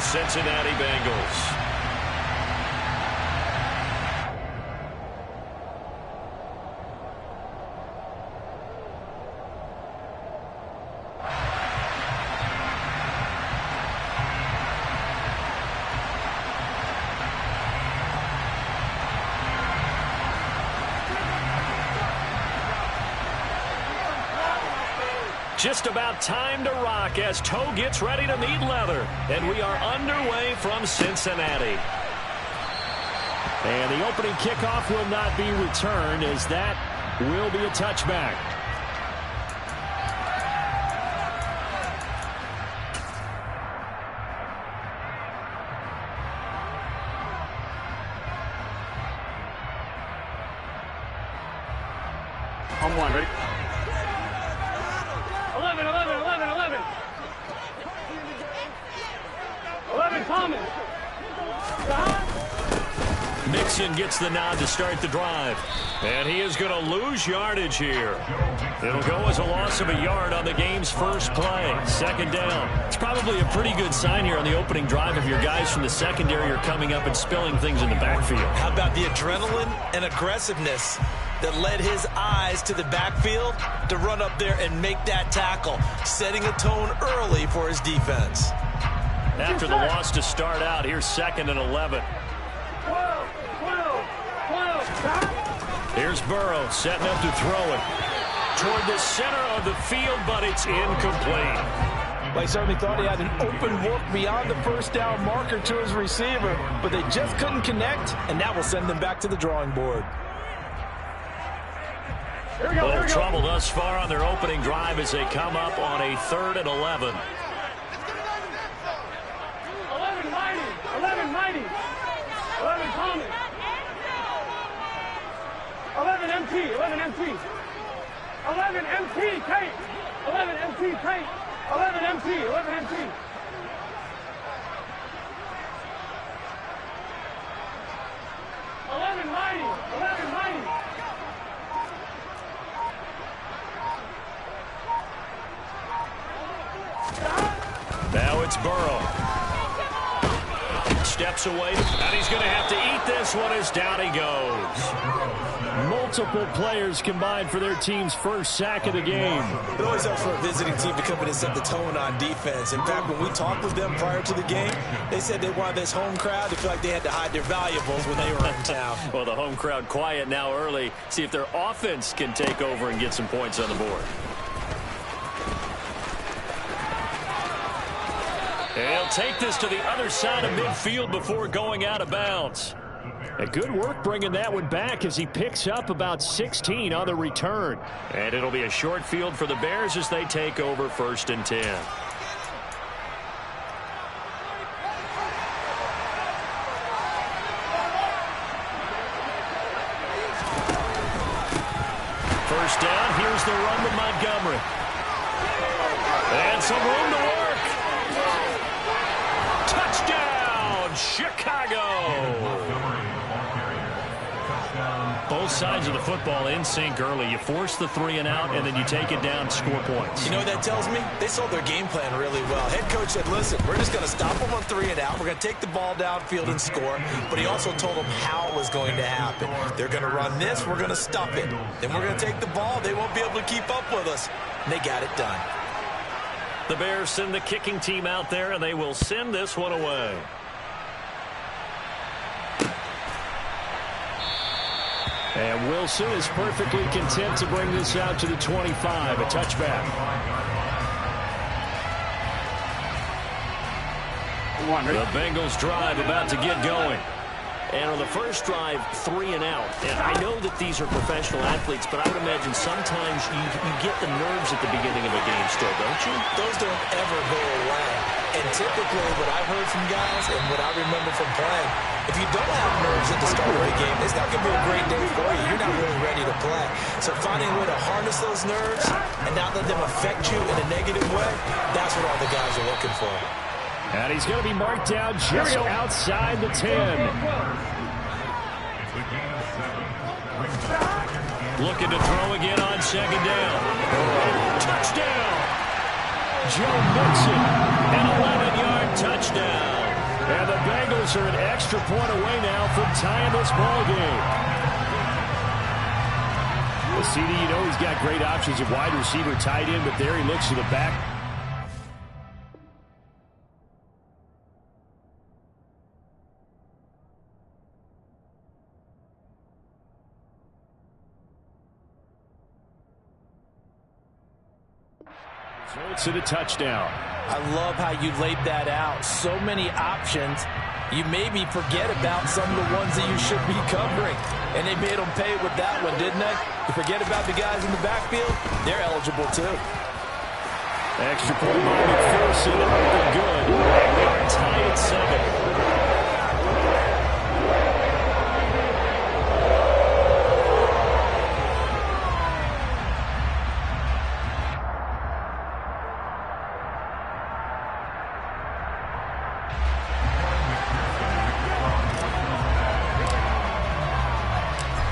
Cincinnati Bengals. Just about time to rock as toe gets ready to meet leather. And we are underway from Cincinnati. And the opening kickoff will not be returned, as that will be a touchback. On one, ready? 11, Thomas. Mixon gets the nod to start the drive. And he is going to lose yardage here. It'll go as a loss of a yard on the game's first play. Second down. It's probably a pretty good sign here on the opening drive if your guys from the secondary are coming up and spilling things in the backfield. How about the adrenaline and aggressiveness that led his eyes to the backfield to run up there and make that tackle, setting a tone early for his defense. After the loss to start out, here's 2nd and 11. Here's Burrow setting up to throw it toward the center of the field, but it's incomplete. Well, he certainly thought he had an open look beyond the first down marker to his receiver, but they just couldn't connect, and that will send them back to the drawing board. Little trouble thus far on their opening drive as they come up on a 3rd and 11. 11 Mighty. 11 Thomas. 11 MT. 11 MT. 11 MT. Kate. 11 MT. Kate. 11 MT. 11 MT. 11 Mighty. 11 Mighty. Now it's Burrow. Steps away, and he's going to have to eat this one as down he goes. Multiple players combined for their team's first sack of the game. It always helps for a visiting team to come in and set the tone on defense. In fact, when we talked with them prior to the game, they said they wanted this home crowd to feel like they had to hide their valuables when they were in town. Well, the home crowd quiet now early. See if their offense can take over and get some points on the board. He'll take this to the other side of midfield before going out of bounds. A good work bringing that one back as he picks up about 16 on the return. And it'll be a short field for the Bears as they take over 1st and 10. First down, here's the run with Montgomery. And some room to work. Touchdown, Chicago! Both sides of the football in sync early. You force the 3 and out, and then you take it down to score points. You know what that tells me? They sold their game plan really well. Head coach said, listen, we're just going to stop them on 3 and out. We're going to take the ball downfield and score. But he also told them how it was going to happen. They're going to run this. We're going to stop it. Then we're going to take the ball. They won't be able to keep up with us. And they got it done. The Bears send the kicking team out there, and they will send this one away. And Wilson is perfectly content to bring this out to the 25, a touchback. The Bengals drive about to get going. And on the first drive, 3 and out. And I know that these are professional athletes, but I would imagine sometimes you get the nerves at the beginning of a game still, don't you? Those don't ever go away. And typically what I've heard from guys and what I remember from playing, if you don't have nerves at the start of the game, it's not going to be a great day for you. You're not really ready to play. So finding a way to harness those nerves and not let them affect you in a negative way, that's what all the guys are looking for. And he's going to be marked down just outside the 10. Looking to throw again on 2nd down. Touchdown! Joe Mixon, an 11-yard touchdown. And the Bengals are an extra point away now from tying this ball game. Well, CD, you know he's got great options at wide receiver, tight end, but there he looks to the back. Throws it a touchdown. I love how you laid that out. So many options. You maybe forget about some of the ones that you should be covering. And they made them pay with that one, didn't they? You forget about the guys in the backfield, they're eligible too. Extra point by McPherson. Good. And we are tied at 7.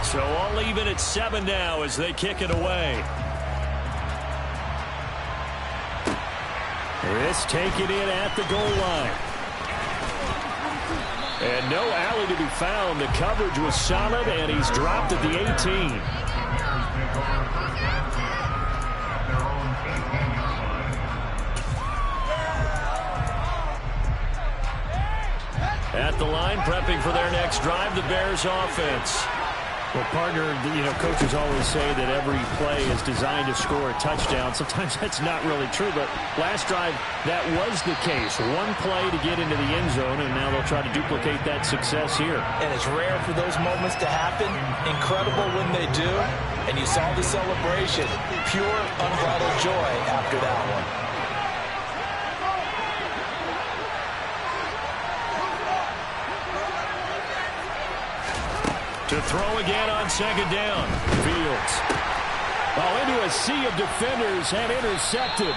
So all even at 7 now as they kick it away. This taken in at the goal line. And no alley to be found. The coverage was solid, and he's dropped at the 18. At the line, prepping for their next drive, the Bears offense. Well, partner, you know, coaches always say that every play is designed to score a touchdown. Sometimes that's not really true, but last drive, that was the case. One play to get into the end zone, and now they'll try to duplicate that success here. And it's rare for those moments to happen. Incredible when they do. And you saw the celebration. Pure, unbridled joy after that one. To throw again on second down. Fields. Into a sea of defenders and intercepted.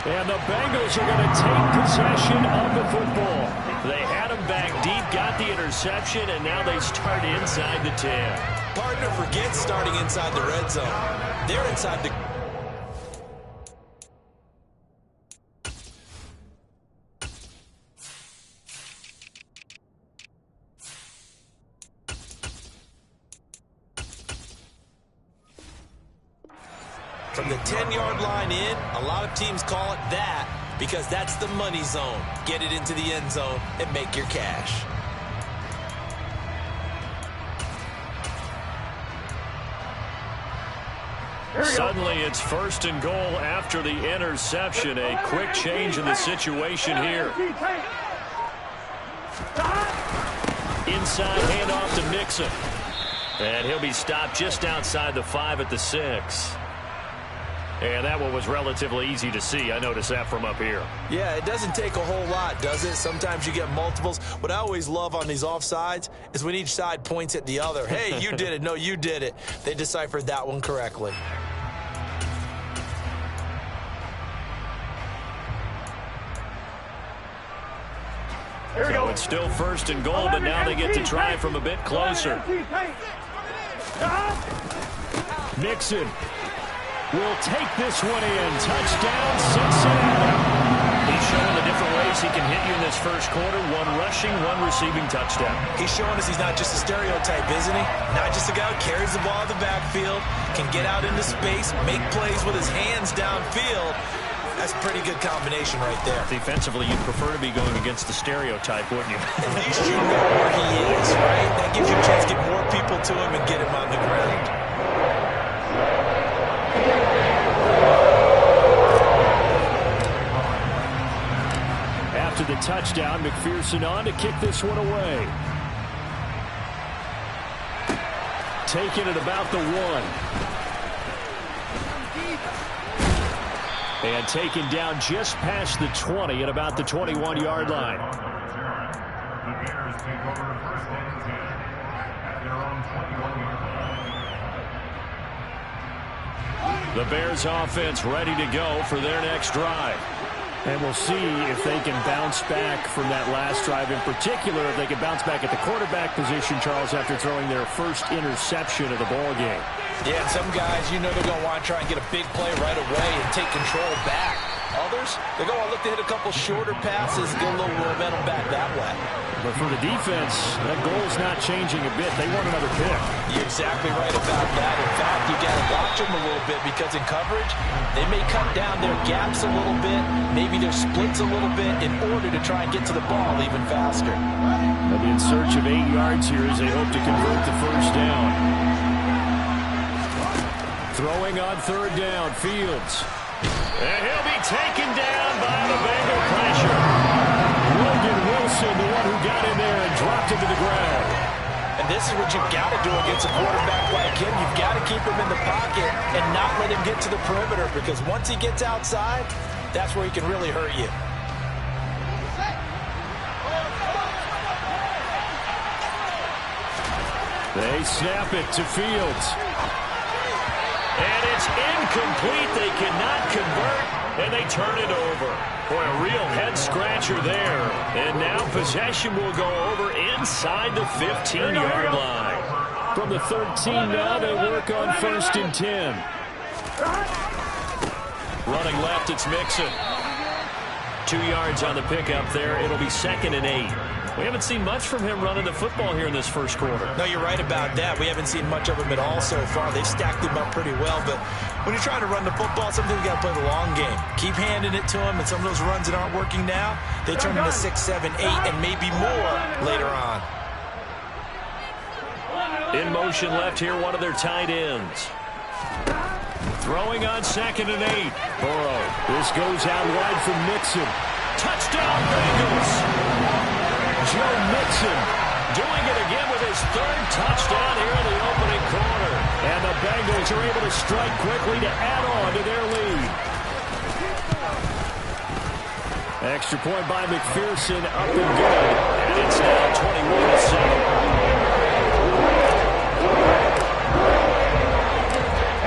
And the Bengals are going to take possession of the football. They had him back deep, got the interception, and now they start inside the 10. Partner forgets starting inside the red zone. They're inside the... From the 10-yard line in, a lot of teams call it that because that's the money zone. Get it into the end zone and make your cash. Suddenly it's 1st and goal after the interception. A quick change in the situation here. Inside handoff to Mixon. And he'll be stopped just outside the 5 at the 6. And that one was relatively easy to see. I noticed that from up here. Yeah, it doesn't take a whole lot, does it? Sometimes you get multiples. What I always love on these offsides is when each side points at the other. Hey, you did it. No, you did it. They deciphered that one correctly. So it's still 1st and goal, but now they get to try from a bit closer. Mixon will take this one in. Touchdown, Cincinnati. He's showing the different ways he can hit you in this first quarter. One rushing, one receiving touchdown. He's showing us he's not just a stereotype, isn't he? Not just a guy who carries the ball in the backfield, can get out into space, make plays with his hands downfield. That's a pretty good combination right there. Defensively, you'd prefer to be going against the stereotype, wouldn't you? At least you know where he is, right? That gives you a chance to get more people to him and get him on the ground. After the touchdown, McPherson on to kick this one away. Taking it about the 1. And taken down just past the 20 at about the 21-yard line. The Bears offense ready to go for their next drive. And we'll see if they can bounce back from that last drive. In particular, if they can bounce back at the quarterback position, Charles, after throwing their first interception of the ball game. Yeah, and some guys, you know they're going to want to try and get a big play right away and take control back. Others, they're going to look to hit a couple shorter passes, get a little momentum back that way. But for the defense, that goal's not changing a bit. They want another pick. You're exactly right about that. In fact, you got to watch them a little bit because in coverage, they may cut down their gaps a little bit, maybe their splits a little bit in order to try and get to the ball even faster. They'll be in search of 8 yards here as they hope to convert the first down. Throwing on third down, Fields. And he'll be taken down by the Bengal pressure. Logan Wilson, the one who got in there and dropped him to the ground. And this is what you've got to do against a quarterback like him. You've got to keep him in the pocket and not let him get to the perimeter, because once he gets outside, that's where he can really hurt you. They snap it to Fields. And it's incomplete. They cannot convert, and they turn it over. Boy, a real head-scratcher there. And now possession will go over inside the 15-yard line. From the 13 now, they work on 1st and 10. Running left, it's Mixon. 2 yards on the pickup there. It'll be 2nd and 8. We haven't seen much from him running the football here in this first quarter. No, you're right about that. We haven't seen much of him at all so far. They've stacked him up pretty well, but when you're trying to run the football, sometimes you got to play the long game. Keep handing it to him, and some of those runs that aren't working now, they turn into 6, 7, 8, and maybe more later on. In motion left here, one of their tight ends. Throwing on 2nd and 8. Burrow. This goes out wide from Mixon. Touchdown, Bengals. Joe Mixon doing it again with his 3rd touchdown here in the opening quarter. And the Bengals are able to strike quickly to add on to their lead. Extra point by McPherson, up and good. And it's now 21-7.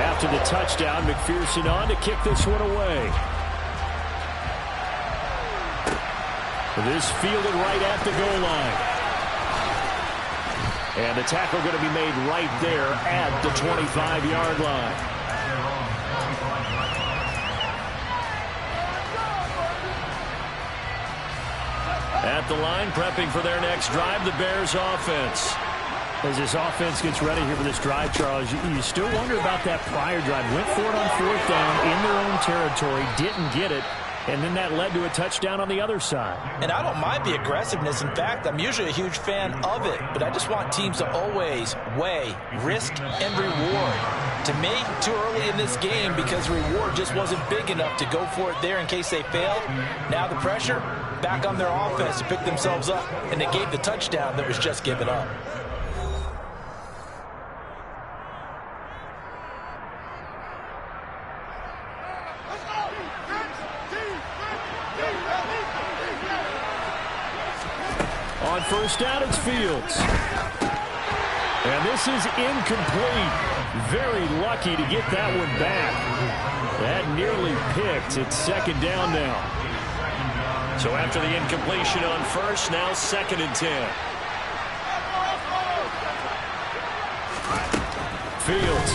After the touchdown, McPherson on to kick this one away. This fielded right at the goal line. And the tackle going to be made right there at the 25-yard line. At the line, prepping for their next drive, the Bears offense. As this offense gets ready here for this drive, Charles, you still wonder about that prior drive. Went for it on 4th down in their own territory, didn't get it. And then that led to a touchdown on the other side. And I don't mind the aggressiveness. In fact, I'm usually a huge fan of it. But I just want teams to always weigh risk and reward. To me, too early in this game because reward just wasn't big enough to go for it there in case they failed. Now the pressure back on their offense to pick themselves up. And they gave the touchdown that was just given up. On 1st down, it's Fields. And this is incomplete. Very lucky to get that one back. That nearly picked. It's 2nd down now. So after the incompletion on 1st, now 2nd and 10. Fields.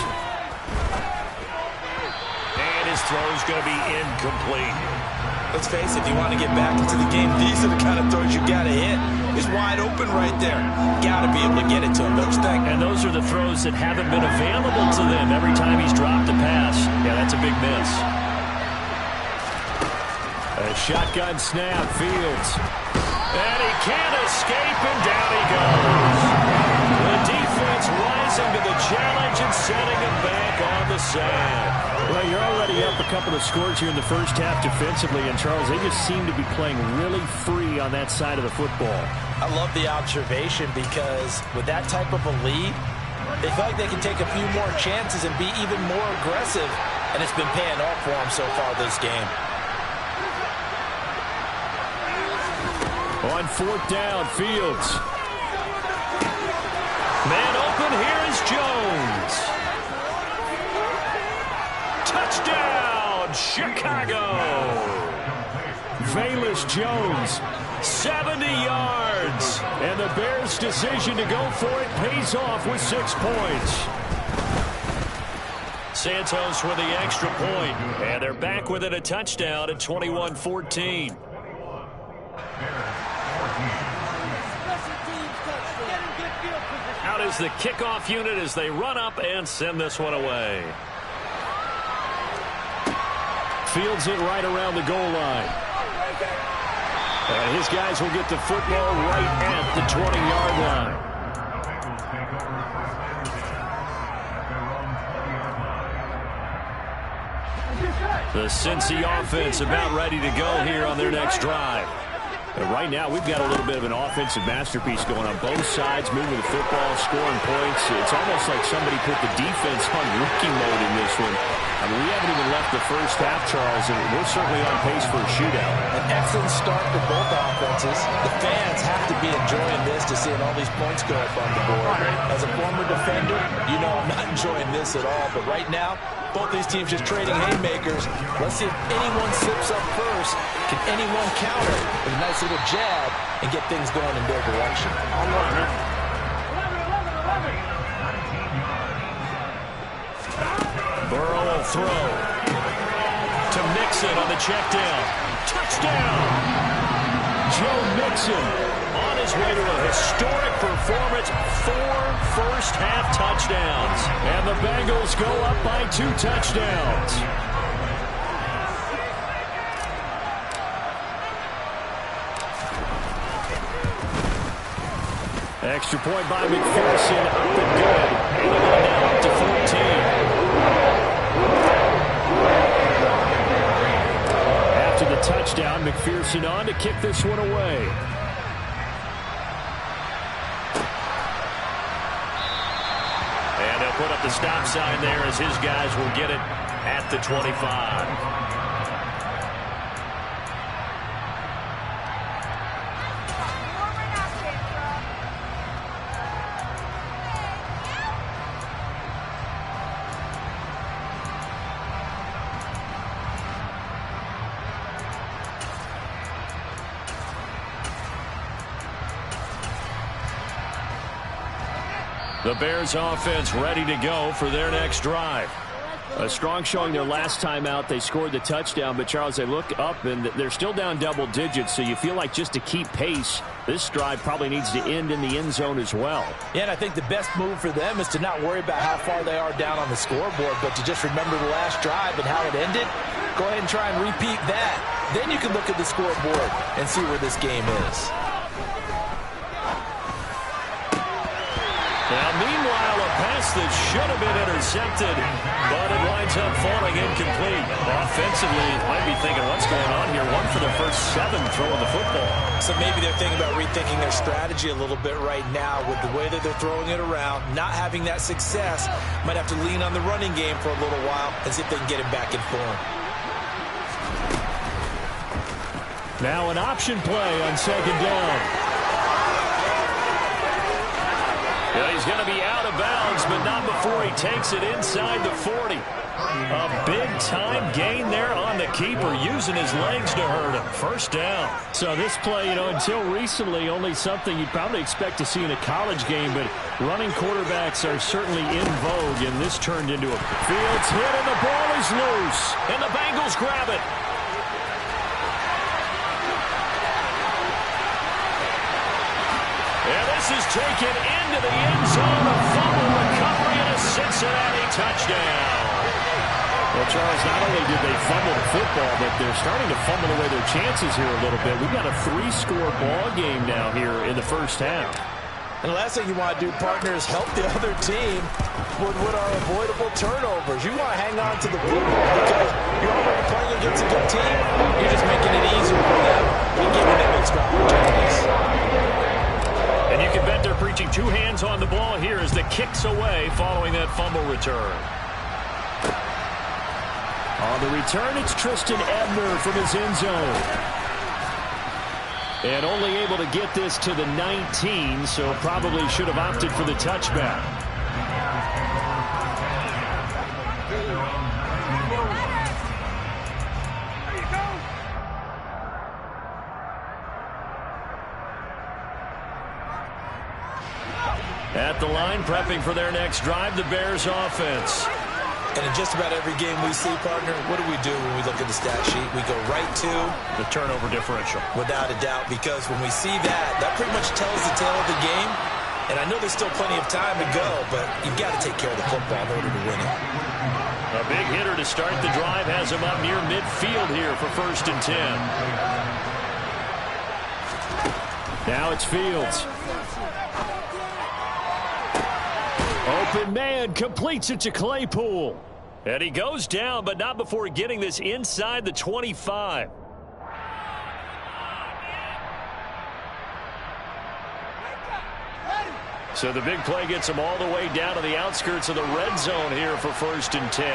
And his throw's going to be incomplete. Let's face it, if you want to get back into the game, these are the kind of throws you got to hit. He's wide open right there. Got to be able to get it to him, don't you think? And those are the throws that haven't been available to them every time he's dropped a pass. Yeah, that's a big miss. A shotgun snap, Fields. And he can't escape, and down he goes. The defense rising to the challenge and setting him back on the sand. Well, you're already up a couple of scores here in the first half defensively, and Charles, they just seem to be playing really free on that side of the football. I love the observation because with that type of a lead, they feel like they can take a few more chances and be even more aggressive, and it's been paying off for them so far this game. On 4th down, Fields. Man open, here is Jones. Touchdown, Chicago. Velus Jones, 70 yards. And the Bears' decision to go for it pays off with 6 points. Santos with the extra point. And they're back with it, a touchdown at 21-14. is the kickoff unit as they run up and send this one away. Fields it right around the goal line. And his guys will get the football right at the 20-yard line. The Cincy offense about ready to go here on their next drive. And right now, we've got a little bit of an offensive masterpiece going on both sides, moving the football, scoring points. It's almost like somebody put the defense on rookie mode in this one. I mean, we haven't even left the first half, Charles, and we're certainly on pace for a shootout. An excellent start for both offenses. The fans have to be enjoying this to seeing all these points go up on the board. As a former defender, you know I'm not enjoying this at all. But right now, both these teams just trading haymakers. Let's see if anyone slips up first. Can anyone counter with a nice little jab and get things going in their direction? All right, man. 11. Burrow will throw to Mixon on the check down. Touchdown! Joe Mixon on his way to a historic performance. 4 first-half touchdowns. And the Bengals go up by 2 touchdowns. Extra point by McPherson, up and good. And now up to 14. After the touchdown, McPherson on to kick this one away. And they'll put up the stop sign there as his guys will get it at the 25. The Bears offense ready to go for their next drive. A strong showing their last time out. They scored the touchdown, but Charles, they look up and they're still down double digits, so you feel like just to keep pace, this drive probably needs to end in the end zone as well. Yeah, and I think the best move for them is to not worry about how far they are down on the scoreboard, but to just remember the last drive and how it ended. Go ahead and try and repeat that. Then you can look at the scoreboard and see where this game is. Now, meanwhile, a pass that should have been intercepted, but it winds up falling incomplete. Offensively, you might be thinking, what's going on here? 1 for their first 7 throwing the football. So maybe they're thinking about rethinking their strategy a little bit right now with the way that they're throwing it around, not having that success. Might have to lean on the running game for a little while and see if they can get him back in form. Now an option play on second down. Yeah, he's going to be out of bounds, but not before he takes it inside the 40. A big-time gain there on the keeper, using his legs to hurt him. First down. So this play, until recently, only something you'd probably expect to see in a college game, but running quarterbacks are certainly in vogue, and this turned into a Fields hit, and the ball is loose, and the Bengals grab it. And this is taken into the end zone. A fumble recovery and a Cincinnati touchdown. Well, Charles, not only did they fumble the football, but they're starting to fumble away their chances here a little bit. We've got a 3-score ball game now here in the first half. And the last thing you want to do, partner, is help the other team with what are avoidable turnovers. You want to hang on to the football because you're already playing against a good team. You're just making it easier for them and giving them extra opportunities. And you can bet they're preaching 2 hands on the ball here as the kick's away following that fumble return. On the return, it's Tristan Ebner from his end zone. And only able to get this to the 19, so probably should have opted for the touchback. At the line, prepping for their next drive, the Bears offense. And in just about every game we see, partner, what do we do when we look at the stat sheet? We go right to the turnover differential. Without a doubt, because when we see that, that pretty much tells the tale of the game. And I know there's still plenty of time to go, but you've got to take care of the football in order to win it. A big hitter to start the drive has him up near midfield here for 1st and 10. Now it's Fields. Open man completes it to Claypool. And he goes down, but not before getting this inside the 25. So the big play gets him all the way down to the outskirts of the red zone here for 1st and 10.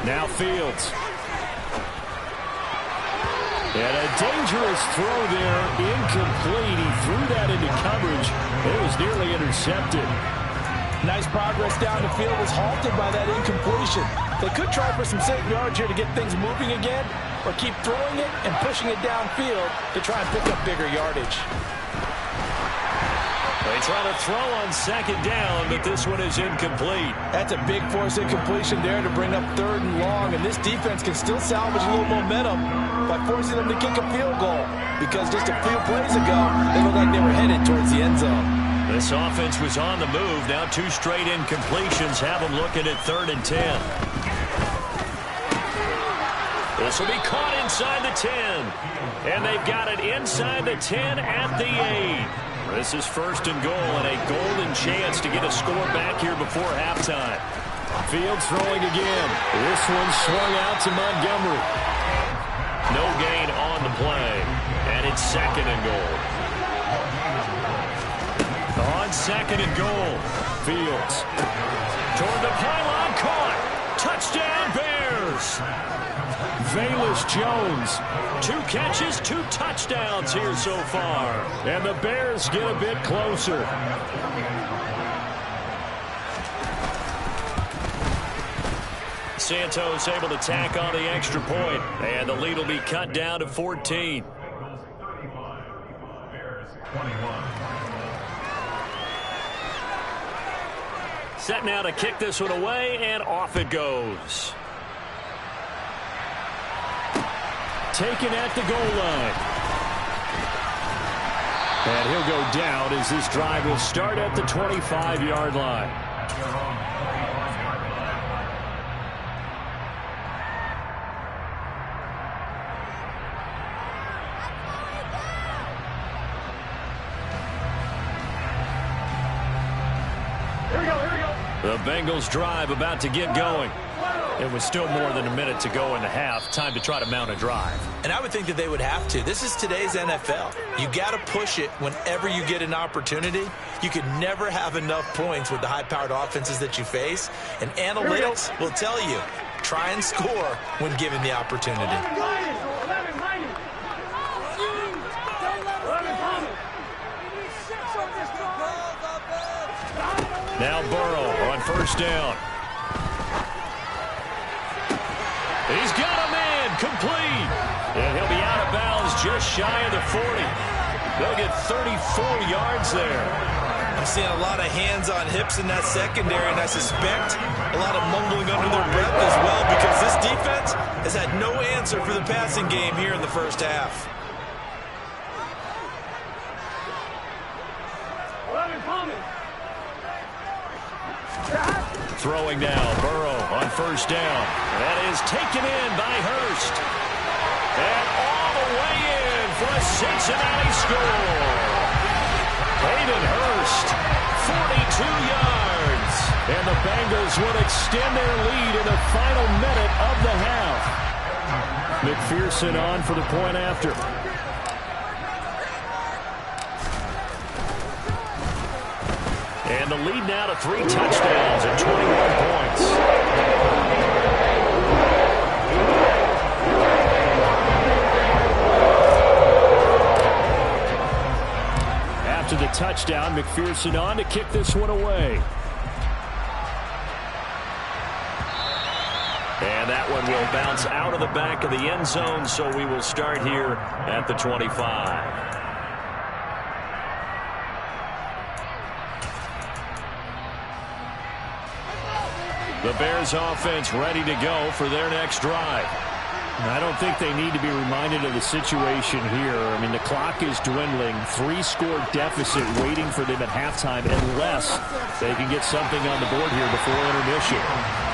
Now Fields. And a dangerous throw there, incomplete. He threw that into coverage. It was nearly intercepted. Nice progress down the field, was halted by that incompletion. They could try for some safe yards here to get things moving again, or keep throwing it and pushing it downfield to try and pick up bigger yardage. They try to throw on 2nd down, but this one is incomplete. That's a big force incompletion there to bring up 3rd and long, and this defense can still salvage a little momentum by forcing them to kick a field goal, because just a few plays ago, they looked like they were headed towards the end zone. This offense was on the move. Now 2 straight incompletions have them looking at 3rd and 10. This will be caught inside the 10. And they've got it inside the 10 at the 8. This is 1st and goal and a golden chance to get a score back here before halftime. Fields throwing again. This one swung out to Montgomery. No gain on the play. And it's 2nd and goal. On 2nd and goal. Fields. Toward the pylon, caught. Touchdown Bears. Velus Jones, 2 catches, 2 touchdowns here so far. And the Bears get a bit closer. Santos able to tack on the extra point, and the lead will be cut down to 14. Set now to kick this one away, and off it goes. Taken at the goal line. And he'll go down as this drive will start at the 25-yard line. Here we go. The Bengals drive about to get going. It was still more than a minute to go in the half. Time to try to mount a drive. And I would think that they would have to. This is today's NFL. You got to push it whenever you get an opportunity. You could never have enough points with the high-powered offenses that you face. And analytics will tell you, try and score when given the opportunity. 11 mighty. 11 Thomas. Now Burrow on 1st down. He's got a man complete. And he'll be out of bounds just shy of the 40. They'll get 34 yards there. I'm seeing a lot of hands on hips in that secondary, and I suspect a lot of mumbling under their breath as well, because this defense has had no answer for the passing game here in the 1st half. 11 Thomas. Throwing now, Burrow on 1st down. That is taken in by Hurst. And all the way in for a Cincinnati score. Hayden Hurst, 42 yards. And the Bengals will extend their lead in the final minute of the half. McPherson on for the point after. And the lead now to 3 touchdowns and 21 points. After the touchdown, McPherson on to kick this one away. And that one will bounce out of the back of the end zone, so we will start here at the 25. The Bears offense ready to go for their next drive. I don't think they need to be reminded of the situation here. I mean, the clock is dwindling. 3-score deficit waiting for them at halftime unless they can get something on the board here before intermission.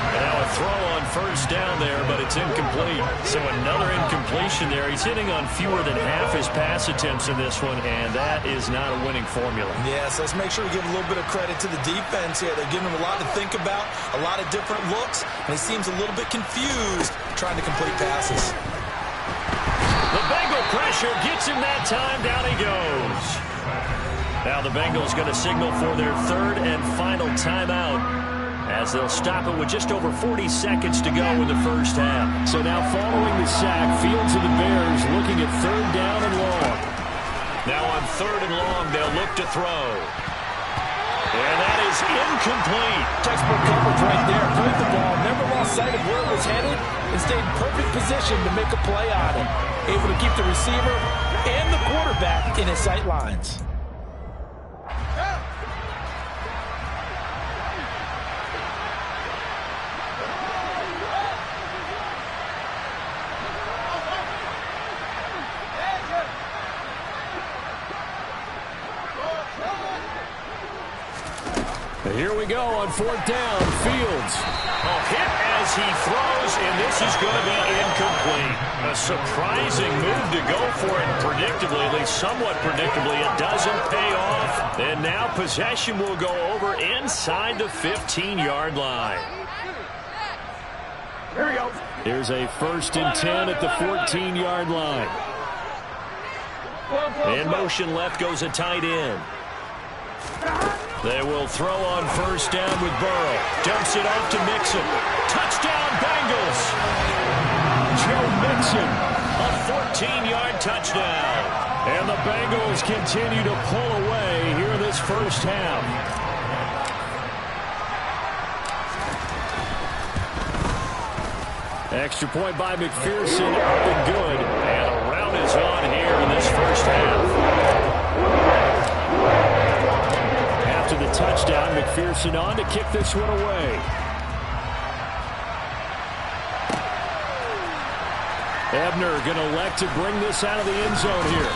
And now a throw on first down there, but it's incomplete. So another incompletion there. He's hitting on fewer than half his pass attempts in this one, and that is not a winning formula. Yeah, so let's make sure we give a little bit of credit to the defense here. They're giving him a lot to think about, a lot of different looks, and he seems a little bit confused trying to complete passes. The Bengal pressure gets him that time. Down he goes. Now the Bengals going to signal for their third and final timeout as they'll stop it with just over 40 seconds to go in the first half. So now following the sack, Fields of the Bears looking at third down and long. Now on third and long, they'll look to throw. And that is incomplete. Textbook coverage right there. Played the ball, never lost sight of where it was headed, and stayed in perfect position to make a play on it. Able to keep the receiver and the quarterback in his sight lines. Here we go on fourth down. Fields. A hit as he throws, and this is going to be incomplete. A surprising move to go for it predictably, at least somewhat predictably. It doesn't pay off. And now possession will go over inside the 15-yard line. Here we go. Here's a 1st and 10 at the 14-yard line. In motion left goes a tight end. They will throw on first down with Burrow. Dumps it off to Mixon. Touchdown, Bengals! Joe Mixon, a 14-yard touchdown. And the Bengals continue to pull away here in this first half. Extra point by McPherson, up and good. And a rout is on here in this first half. After the touchdown, McPherson on to kick this one away. Ebner going to elect to bring this out of the end zone here.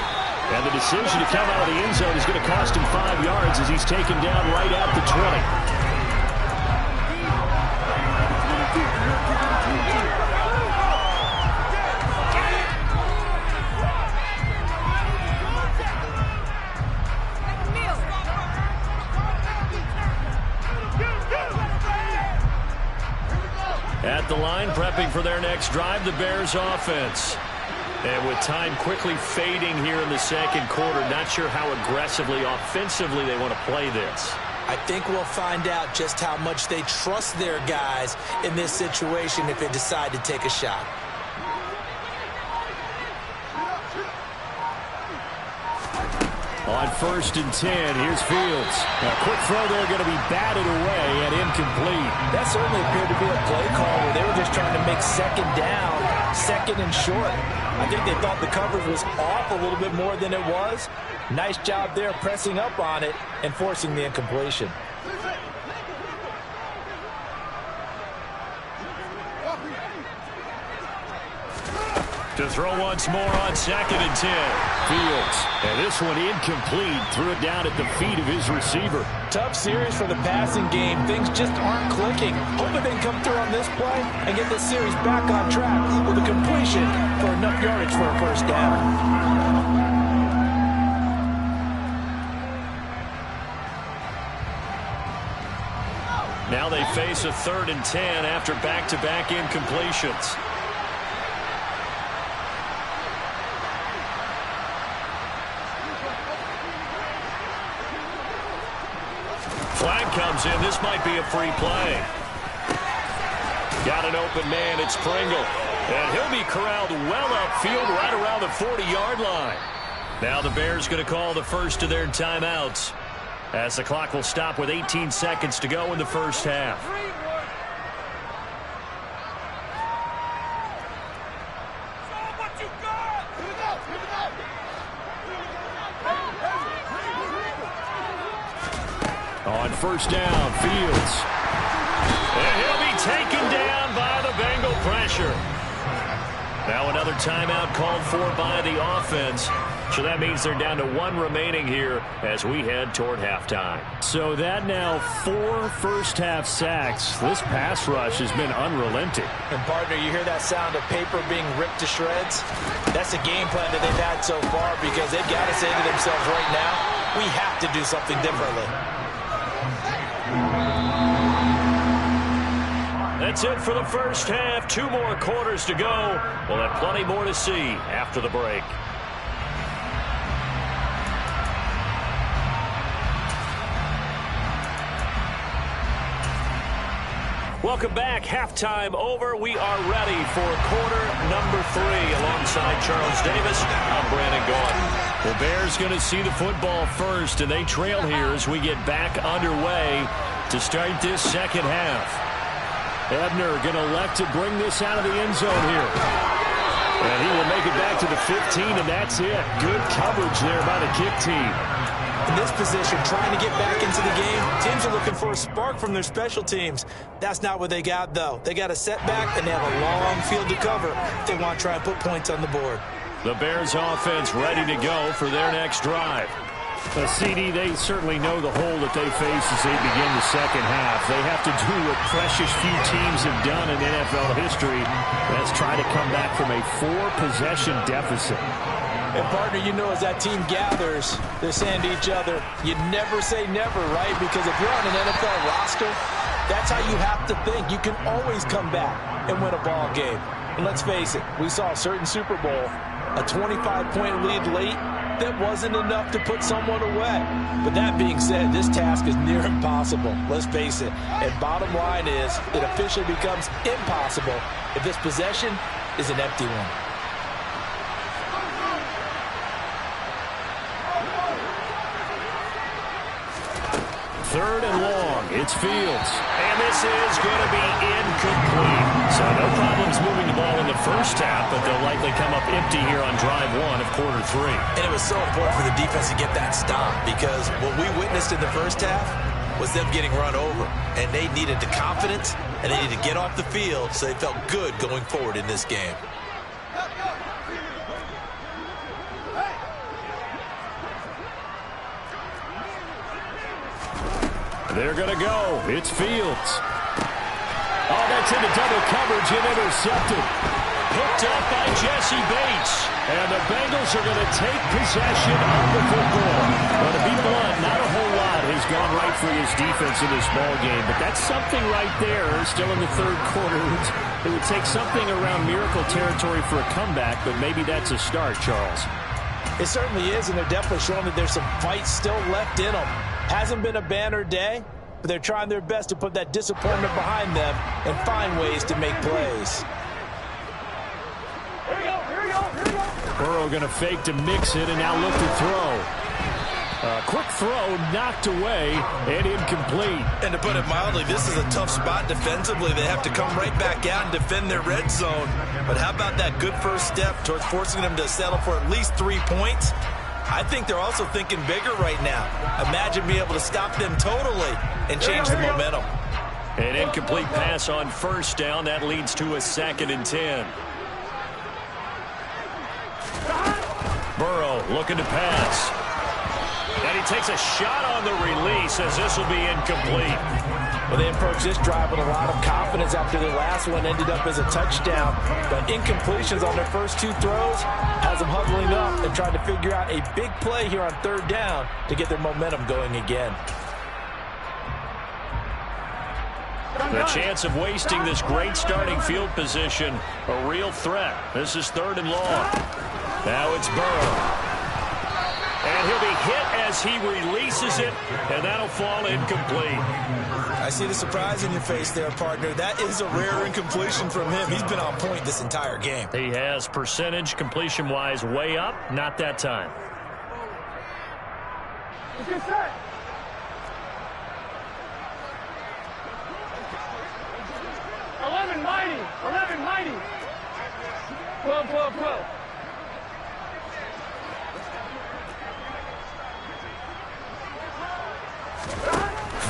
And the decision to come out of the end zone is going to cost him 5 yards as he's taken down right at the 20. At the line, prepping for their next drive, the Bears offense. And with time quickly fading here in the second quarter, not sure how aggressively, offensively they want to play this. I think we'll find out just how much they trust their guys in this situation if they decide to take a shot. On 1st and 10, here's Fields. A quick throw there going to be batted away and incomplete. That certainly appeared to be a play call where they were just trying to make second down, second and short. I think they thought the coverage was off a little bit more than it was. Nice job there pressing up on it and forcing the incompletion. To throw once more on 2nd and 10. Fields. And this one incomplete. Threw it down at the feet of his receiver. Tough series for the passing game. Things just aren't clicking. Hoping they can come through on this play and get this series back on track with a completion for enough yardage for a first down. Now they face a 3rd and 10 after back-to-back incompletions. Flag comes in. This might be a free play. Got an open man. It's Pringle. And he'll be corralled well upfield right around the 40-yard line. Now the Bears going to call the first of their timeouts as the clock will stop with 18 seconds to go in the first half. On first down, Fields. And he'll be taken down by the Bengal pressure. Now another timeout called for by the offense. So that means they're down to 1 remaining here as we head toward halftime. So that now 4 first-half sacks. This pass rush has been unrelenting. And, partner, you hear that sound of paper being ripped to shreds? That's the game plan that they've had so far because they've got to say to themselves right now, we have to do something differently. That's it for the first half. 2 more quarters to go. We'll have plenty more to see after the break. Welcome back. Halftime over. We are ready for quarter number 3. Alongside Charles Davis, I'm Brandon Gaudin. The Bears going to see the football first, and they trail here as we get back underway to start this second half. Ebner going to elect to bring this out of the end zone here. And he will make it back to the 15, and that's it. Good coverage there by the kick team. In this position, trying to get back into the game, teams are looking for a spark from their special teams. That's not what they got, though. They got a setback, and they have a long field to cover if they want to try and put points on the board. The Bears offense ready to go for their next drive. CD, they certainly know the hole that they face as they begin the second half. They have to do what precious few teams have done in NFL history. That's try to come back from a 4-possession deficit. And, partner, you know as that team gathers, they're saying to each other, you never say never, right? Because if you're on an NFL roster, that's how you have to think. You can always come back and win a ball game. And let's face it, we saw a certain Super Bowl, a 25-point lead late, that wasn't enough to put someone away. But that being said, this task is near impossible. Let's face it. And bottom line is, it officially becomes impossible if this possession is an empty one. Third and long. It's Fields. And this is going to be incomplete. So no problems moving the ball in the first half, but they'll likely come up empty here on drive 1 of quarter 3. And it was so important for the defense to get that stop because what we witnessed in the first half was them getting run over. And they needed the confidence, and they needed to get off the field so they felt good going forward in this game. They're going to go. It's Fields. Oh, that's into double coverage and intercepted. Picked up by Jesse Bates. And the Bengals are going to take possession of the football. But to be blunt, not a whole lot has gone right for this defense in this ball game. But that's something right there. Still in the third quarter. It would take something around miracle territory for a comeback, but maybe that's a start, Charles. It certainly is, and they're definitely showing that there's some fight still left in them. Hasn't been a banner day, but they're trying their best to put that disappointment behind them and find ways to make plays. Here we go, here we go, here we go. Burrow going to fake to mix it and now look to throw. Quick throw knocked away and incomplete. And to put it mildly, this is a tough spot defensively. They have to come right back out and defend their red zone. But how about that good first step towards forcing them to settle for at least 3 points? I think they're also thinking bigger right now. Imagine being able to stop them totally and change the momentum. An incomplete pass on first down. That leads to a 2nd and 10. Burrow looking to pass. And he takes a shot on the release as this will be incomplete. Well, they approached this drive with a lot of confidence after their last one ended up as a touchdown. But incompletions on their first 2 throws has them huddling up and trying to figure out a big play here on 3rd down to get their momentum going again. The chance of wasting this great starting field position, a real threat. This is 3rd and long. Now it's Burrow. And he'll be hit as he releases it, and that'll fall incomplete. I see the surprise in your face there, partner. That is a rare incompletion from him. He's been on point this entire game. He has percentage completion-wise way up, not that time. Let's get set. Eleven mighty. 12.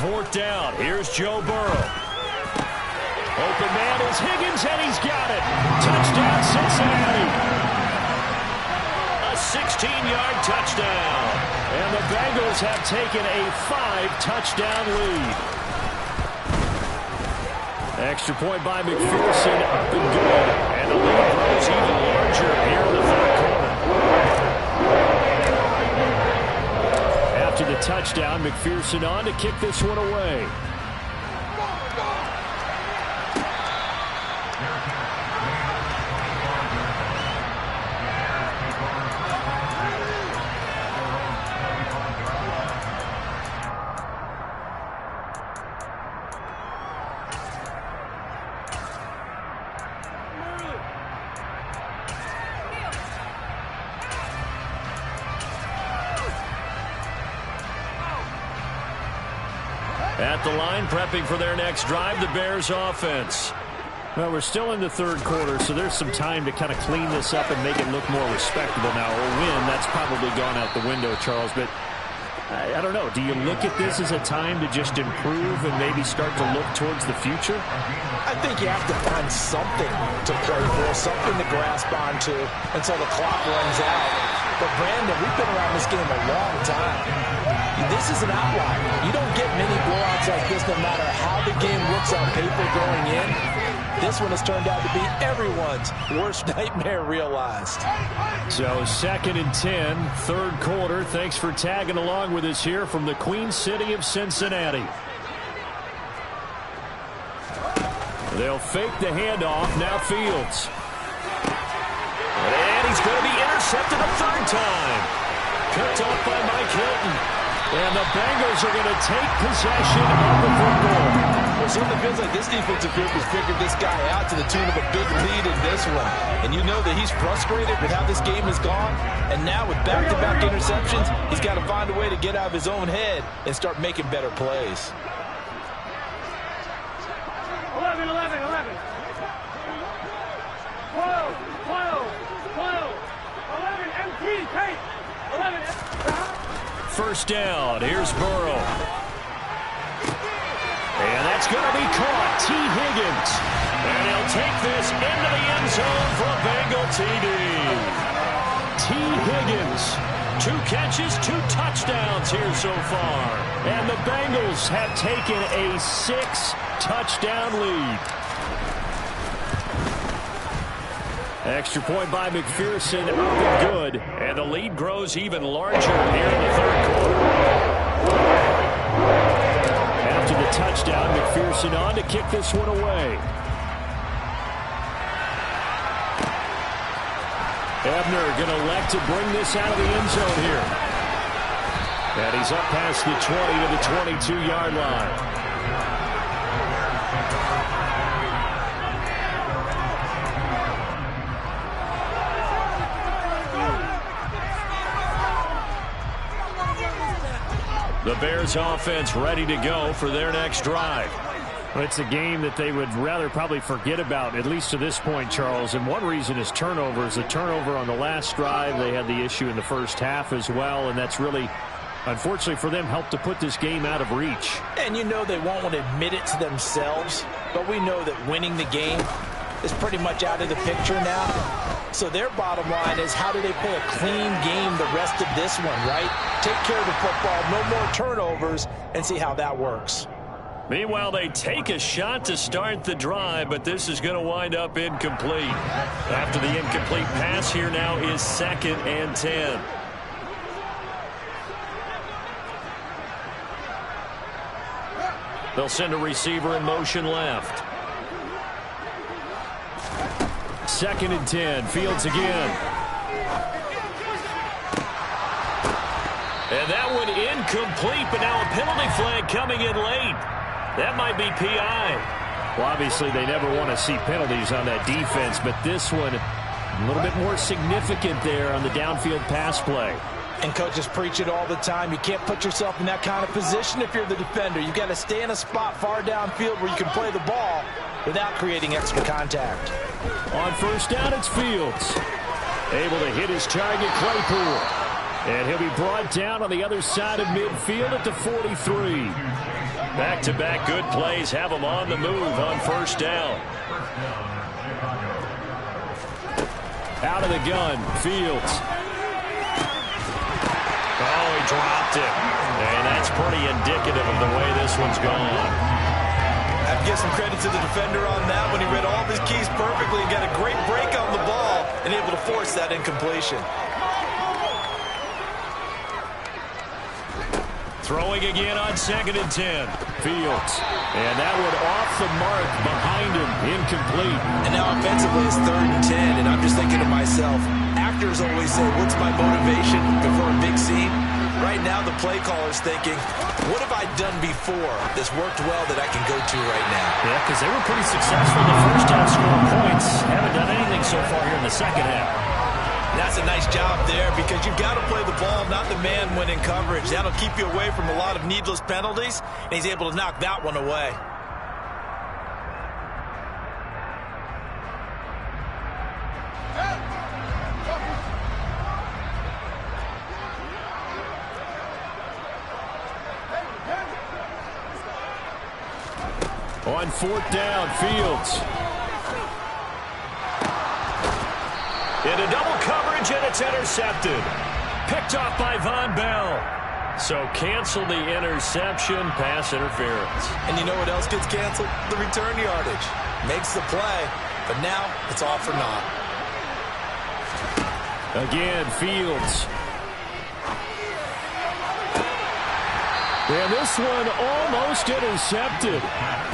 4th down. Here's Joe Burrow. Open man is Higgins, and he's got it. Touchdown, Cincinnati. A 16-yard touchdown. And the Bengals have taken a 5-touchdown lead. Extra point by McPherson, up and good. And the lead grows even larger here in the third quarter. After the touchdown, McPherson on to kick this one away. At the line, prepping for their next drive, the Bears offense. Well, we're still in the third quarter, so there's some time to kind of clean this up and make it look more respectable now. Or win, that's probably gone out the window, Charles. But I don't know. Do you look at this as a time to just improve and maybe start to look towards the future? I think you have to find something to play for, something to grasp onto until the clock runs out. But, Brandon, we've been around this game a long time. This is an outlier. You don't get many blowouts like this no matter how the game looks on paper going in. This one has turned out to be everyone's worst nightmare realized. So 2nd and 10, third quarter. Thanks for tagging along with us here from the Queen City of Cincinnati. They'll fake the handoff. Now Fields. And he's going to be intercepted a third time. Picked off by Mike Hilton. And the Bengals are going to take possession of the football. Well, it certainly feels like this defensive group has figured this guy out to the tune of a big lead in this one. And you know that he's frustrated with how this game has gone. And now with back-to-back interceptions, he's got to find a way to get out of his own head and start making better plays. 11, 11, 11. 12, 12, 12. 11, MT, Kate. 11, First down. Here's Burrow. And that's going to be caught. T. Higgins. And he'll take this into the end zone for a Bengal TD. T. Higgins. 2 catches, 2 touchdowns here so far. And the Bengals have taken a 6-touchdown lead. Extra point by McPherson, up and good. And the lead grows even larger here in the third quarter. After the touchdown, McPherson on to kick this one away. Ebner going to elect to bring this out of the end zone here. And he's up past the 20 to the 22-yard line. The Bears offense ready to go for their next drive. Well, it's a game that they would rather probably forget about, at least to this point, Charles. And one reason is turnovers. A turnover on the last drive. They had the issue in the first half as well, and that's really, unfortunately for them, helped to put this game out of reach. And you know they won't want to admit it to themselves, but we know that winning the game is pretty much out of the picture now. So their bottom line is, how do they play a clean game the rest of this one, right? Take care of the football, no more turnovers, and see how that works. Meanwhile, they take a shot to start the drive, but this is going to wind up incomplete. After the incomplete pass, here now is 2nd and 10. They'll send a receiver in motion left. 2nd and 10. Fields again. And that one incomplete, but now a penalty flag coming in late. That might be PI. Well, obviously they never want to see penalties on that defense, but this one a little bit more significant there on the downfield pass play. And coaches preach it all the time. You can't put yourself in that kind of position if you're the defender. You've got to stay in a spot far downfield where you can play the ball without creating extra contact. On first down, it's Fields. Able to hit his target, Claypool. And he'll be brought down on the other side of midfield at the 43. Back-to-back good plays have them on the move on first down. Out of the gun, Fields. Oh, he dropped it. And that's pretty indicative of the way this one's gone. I have to give some credit to the defender on that when he read all of his keys perfectly and got a great break on the ball and able to force that incompletion. Throwing again on 2nd and 10. Fields. And that one off the mark behind him. Incomplete. And now offensively it's 3rd and 10. And I'm just thinking to myself, actors always say, what's my motivation before a big scene? Right now the play caller's thinking, what have I done before that's worked well that I can go to right now? Yeah, because they were pretty successful in the first half scoring points. Haven't done anything so far here in the second half. That's a nice job there because you've got to play the ball, not the man when in coverage. That'll keep you away from a lot of needless penalties, and he's able to knock that one away. On 4th down, Fields. Into double coverage, and it's intercepted. Picked off by Von Bell. So cancel the interception, pass interference. And you know what else gets canceled? The return yardage. Makes the play, but now it's all for naught. Again, Fields. And this one almost intercepted.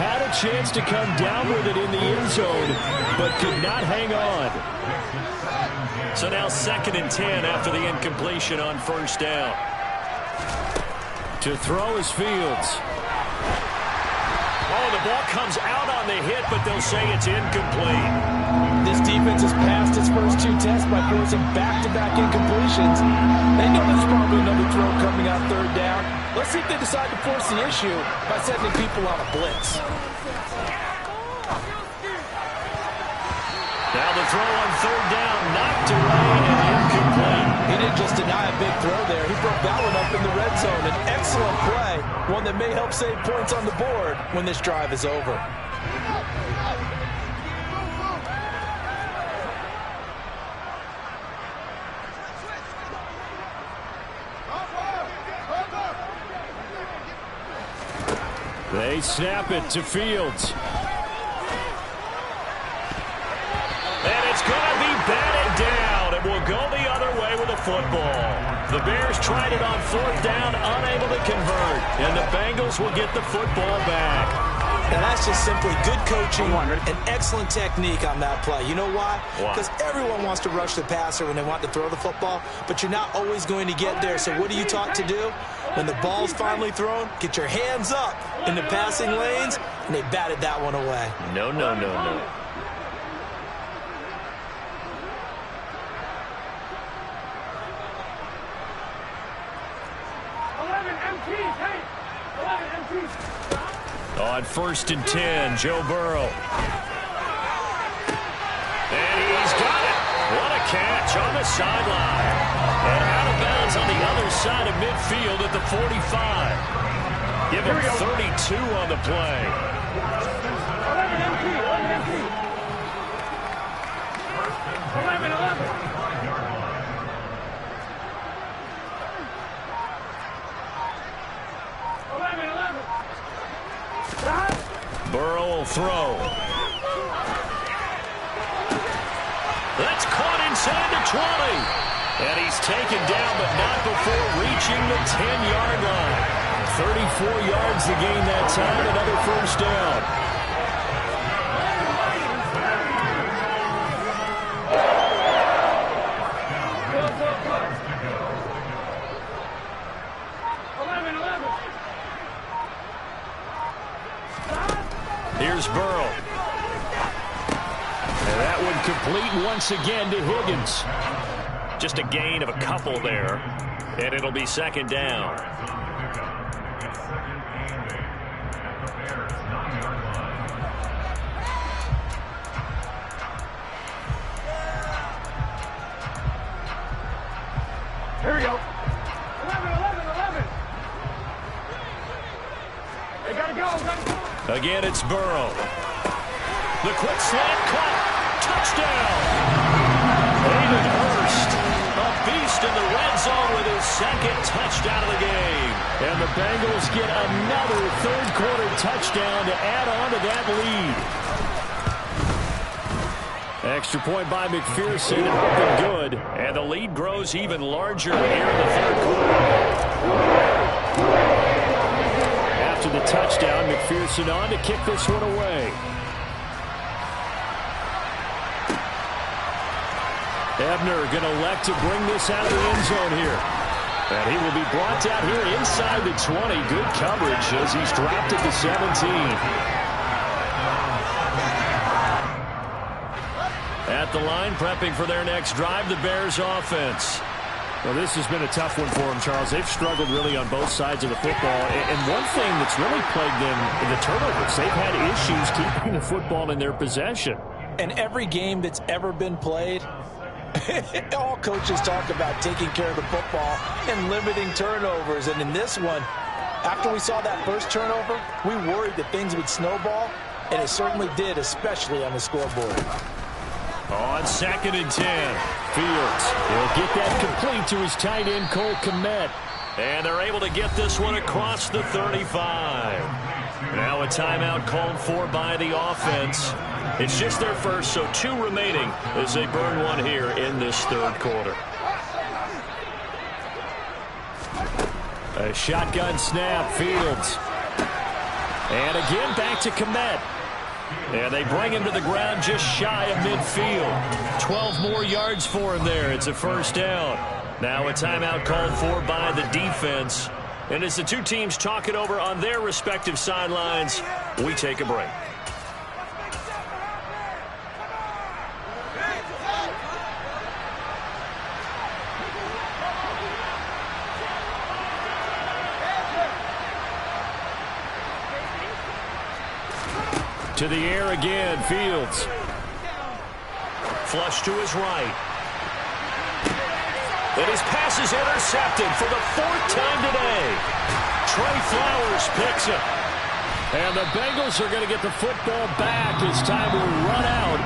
Had a chance to come down with it in the end zone, but could not hang on. So now 2nd and 10 after the incompletion on first down. To throw is Fields. Oh, the ball comes out on the hit, but they'll say it's incomplete. This defense has passed its first 2 tests by forcing back-to-back incompletions. They know there's probably another throw coming on 3rd down. Let's see if they decide to force the issue by sending people on a blitz. Now the throw on 3rd down, knocked away and incomplete. He didn't just deny a big throw there. He broke that one up in the red zone. An excellent play, one that may help save points on the board when this drive is over. They snap it to Fields. And it's going to be batted down, and will go the other way with the football. The Bears tried it on 4th down, unable to convert, and the Bengals will get the football back. And that's just simply good coaching and excellent technique on that play. You know why? Because everyone wants to rush the passer when they want to throw the football, but you're not always going to get there. So what are you taught to do? When the ball's finally thrown, get your hands up in the passing lanes, and they batted that one away. No, no, no, no. On 1st and 10, Joe Burrow. And he's got it. What a catch on the sideline. And out of bounds on the other side of midfield at the 45. Give him 32 on the play. 11 empty. 11. Burrow will throw. That's caught inside the 20. And he's taken down, but not before reaching the 10-yard line. 34 yards to gain that time, another first down. Here's Burrow. And that one complete once again to Higgins. Just a gain of a couple there. And it'll be 2nd down. Here we go. 11. They got to Again, it's Burrow. The quick slant caught. Touchdown. Hayden Hurst, a beast in the red zone with his second touchdown of the game. And the Bengals get another third-quarter touchdown to add on to that lead. Extra point by McPherson, and good. And the lead grows even larger here in the third quarter. After the touchdown, McPherson on to kick this one away. Ebner going to elect to bring this out of the end zone here. And he will be brought down here inside the 20. Good coverage as he's dropped at the 17. At the line, prepping for their next drive, the Bears offense. Well, this has been a tough one for them, Charles. They've struggled really on both sides of the football. And one thing that's really plagued them in the turnovers, they've had issues keeping the football in their possession. And every game that's ever been played, all coaches talk about taking care of the football and limiting turnovers. And in this one, after we saw that first turnover, we worried that things would snowball, and it certainly did, especially on the scoreboard. On 2nd and 10. Fields will get that complete to his tight end, Cole Kmet. And they're able to get this one across the 35. Now a timeout called for by the offense. It's just their first, so 2 remaining as they burn one here in this third quarter. A shotgun snap, Fields. And again back to Kmet. And they bring him to the ground just shy of midfield. 12 more yards for him there. It's a first down. Now a timeout called for by the defense. And as the two teams talk it over on their respective sidelines, we take a break. To the air again, Fields. Flush to his right. And his pass is intercepted for the 4th time today. Trey Flowers picks it. And the Bengals are going to get the football back as time will run out.